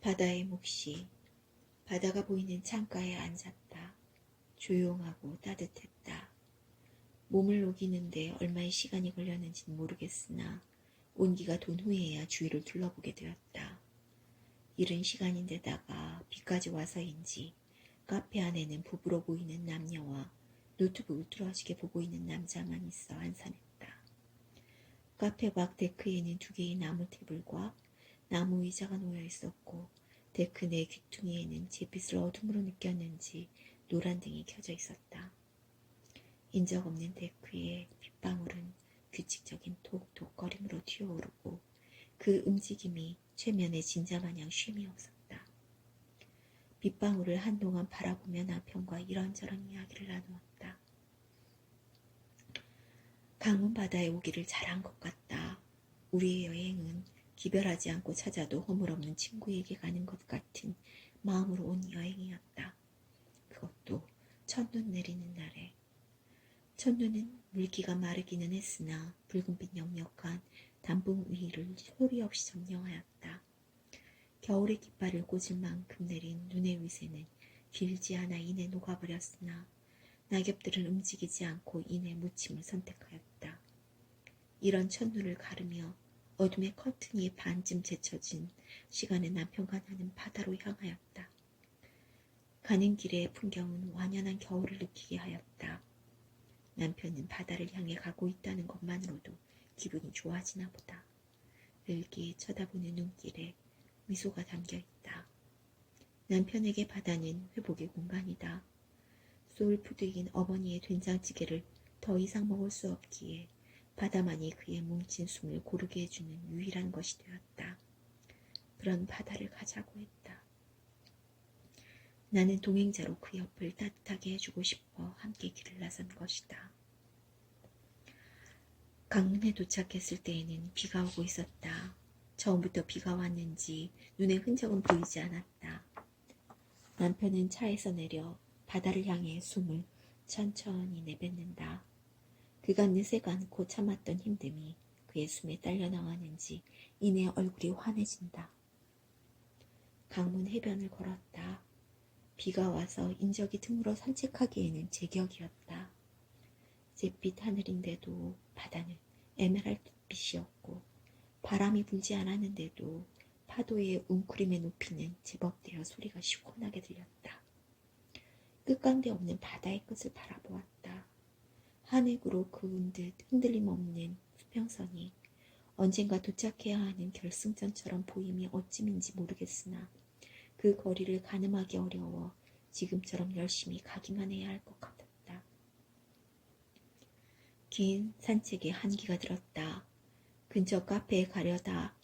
바다의 몫이 바다가 보이는 창가에 앉았다. 조용하고 따뜻했다. 몸을 녹이는데 얼마의 시간이 걸렸는지는 모르겠으나 온기가 돈 후에야 주위를 둘러보게 되었다. 이른 시간인데다가 비까지 와서인지 카페 안에는 부부로 보이는 남녀와 노트북을 뚫어지게 보고 있는 남자만 있어 한산했다. 카페 밖 데크에는 2개의 나무 테이블과 나무 의자가 놓여 있었고 데크 내 귀퉁이에는 잿빛을 어둠으로 느꼈는지 노란 등이 켜져 있었다. 인적 없는 데크에 빗방울은 규칙적인 톡톡거림으로 튀어오르고 그 움직임이 최면에 진자마냥 쉼이 없었다. 빗방울을 한동안 바라보며 남편과 이런저런 이야기를 나누었다. 강문 바다에 오기를 잘한 것 같다. 우리의 여행은 기별하지 않고 찾아도 허물없는 친구에게 가는 것 같은 마음으로 온 여행이었다. 그것도 첫눈 내리는 날에. 첫눈은 물기가 마르기는 했으나 붉은빛 역력한 단풍 위를 소리 없이 점령하였다. 겨울의 깃발을 꽂을 만큼 내린 눈의 위세는 길지 않아 이내 녹아버렸으나 낙엽들은 움직이지 않고 이내 묻힘을 선택하였다. 이런 첫눈을 가르며 어둠의 커튼이 반쯤 제쳐진 시간에 남편과 나는 바다로 향하였다. 가는 길의 풍경은 완연한 겨울을 느끼게 하였다. 남편은 바다를 향해 가고 있다는 것만으로도 기분이 좋아지나 보다. 늘게 쳐다보는 눈길에 미소가 담겨있다. 남편에게 바다는 회복의 공간이다. 소울푸드인 어머니의 된장찌개를 더 이상 먹을 수 없기에 바다만이 그의 뭉친 숨을 고르게 해주는 유일한 것이 되었다. 그런 바다를 가자고 했다. 나는 동행자로 그 옆을 따뜻하게 해주고 싶어 함께 길을 나선 것이다. 강문에 도착했을 때에는 비가 오고 있었다. 처음부터 비가 왔는지 눈에 흔적은 보이지 않았다. 남편은 차에서 내려 바다를 향해 숨을 천천히 내뱉는다. 그가 느새가 않고 참았던 힘듦이 그의 숨에 딸려 나왔는지 이내 얼굴이 환해진다. 강문 해변을 걸었다. 비가 와서 인적이 드물어 산책하기에는 제격이었다. 잿빛 하늘인데도 바다는 에메랄드빛이었고 바람이 불지 않았는데도 파도의 웅크림에 높이는 제법되어 소리가 시원하게 들렸다. 끝간데 없는 바다의 끝을 바라보았다. 한획으로 그은 듯 흔들림 없는 수평선이 언젠가 도착해야 하는 결승전처럼 보임이 어찌민지 모르겠으나 그 거리를 가늠하기 어려워 지금처럼 열심히 가기만 해야 할 것 같았다. 긴 산책에 한기가 들었다. 근처 카페에 가려다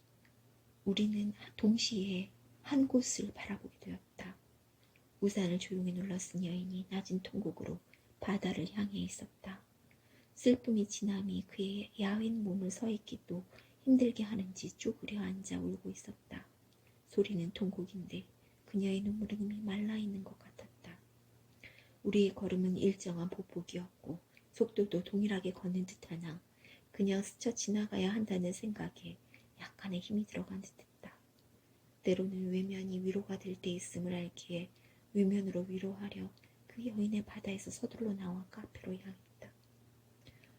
우리는 동시에 한 곳을 바라보게 되었다. 우산을 조용히 눌러쓴 여인이 낮은 통곡으로 바다를 향해 있었다. 슬픔이 지남이 그의 야윈 몸을 서 있기도 힘들게 하는지 쪼그려 앉아 울고 있었다. 소리는 통곡인데 그녀의 눈물은 이미 말라있는 것 같았다. 우리의 걸음은 일정한 보폭이었고 속도도 동일하게 걷는 듯하나 그냥 스쳐 지나가야 한다는 생각에 약간의 힘이 들어간 듯했다. 때로는 외면이 위로가 될 때 있음을 알기에 외면으로 위로하려 그 여인의 바다에서 서둘러 나와 카페로 향했다.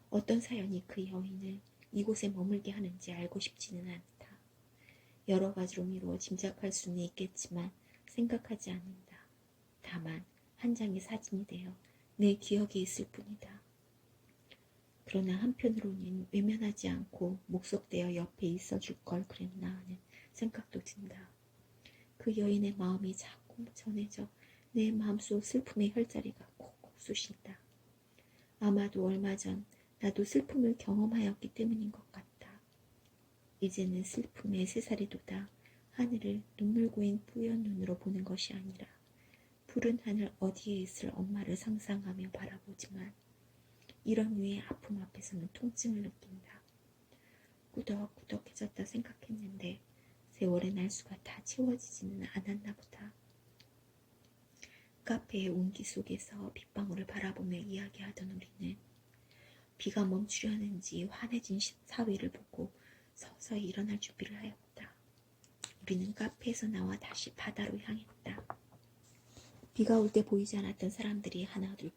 어떤 사연이 그 여인을 이곳에 머물게 하는지 알고 싶지는 않다. 여러 가지로 미루어 짐작할 수는 있겠지만 생각하지 않는다. 다만 한 장의 사진이 되어 내 기억에 있을 뿐이다. 그러나 한편으로는 외면하지 않고 목속되어 옆에 있어줄 걸 그랬나 하는 생각도 든다. 그 여인의 마음이 자꾸 전해져 내 마음속 슬픔의 혈자리가 콕콕 쑤신다. 아마도 얼마 전 나도 슬픔을 경험하였기 때문인 것 같다. 이제는 슬픔의 새살이 돋아 하늘을 눈물 고인 뿌연 눈으로 보는 것이 아니라 푸른 하늘 어디에 있을 엄마를 상상하며 바라보지만 이런 류의 아픔 앞에서는 통증을 느낀다. 꾸덕꾸덕해졌다 생각했는데 세월의 날수가 다 채워지지는 않았나 보다. 카페의 온기 속에서 빗방울을 바라보며 이야기하던 우리는 비가 멈추려는지 환해진 사위를 보고 서서히 일어날 준비를 하였다. 우리는 카페에서 나와 다시 바다로 향했다. 비가 올 때 보이지 않았던 사람들이 하나둘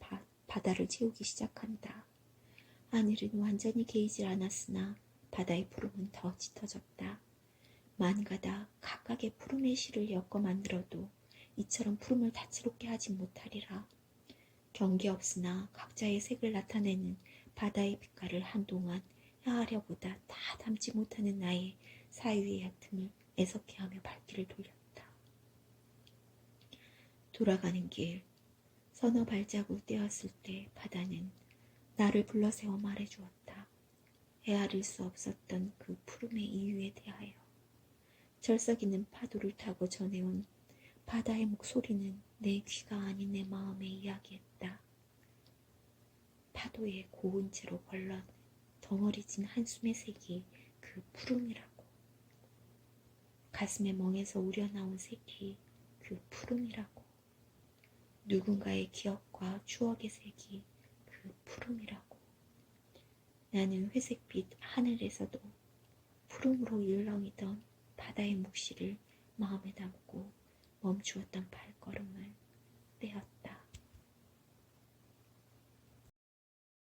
바다를 채우기 시작한다. 하늘은 완전히 개이질 않았으나 바다의 푸름은 더 짙어졌다. 만가다 각각의 푸름의 실을 엮어 만들어도 이처럼 푸름을 다채롭게 하지 못하리라. 경계 없으나 각자의 색을 나타내는 바다의 빛깔을 한동안 헤아려보다 다 담지 못하는 나의 사유의 얕음을 애석해하며 발길을 돌렸다. 돌아가는 길, 서너 발자국 떼었을 때 바다는 나를 불러세워 말해주었다. 헤아릴 수 없었던 그 푸름의 이유에 대하여. 철썩이는 파도를 타고 전해온 바다의 목소리는 내 귀가 아닌 내 마음에 이야기했다. 파도에 고운 채로 걸러 덩어리진 한숨의 색이 그 푸름이라고. 가슴에 멍에서 우려나온 색이 그 푸름이라고. 누군가의 기억과 추억의 색이 그 푸름이라고. 나는 회색빛 하늘에서도 푸름으로 일렁이던 바다의 묵시를 마음에 담고 멈추었던 발걸음을 떼었다.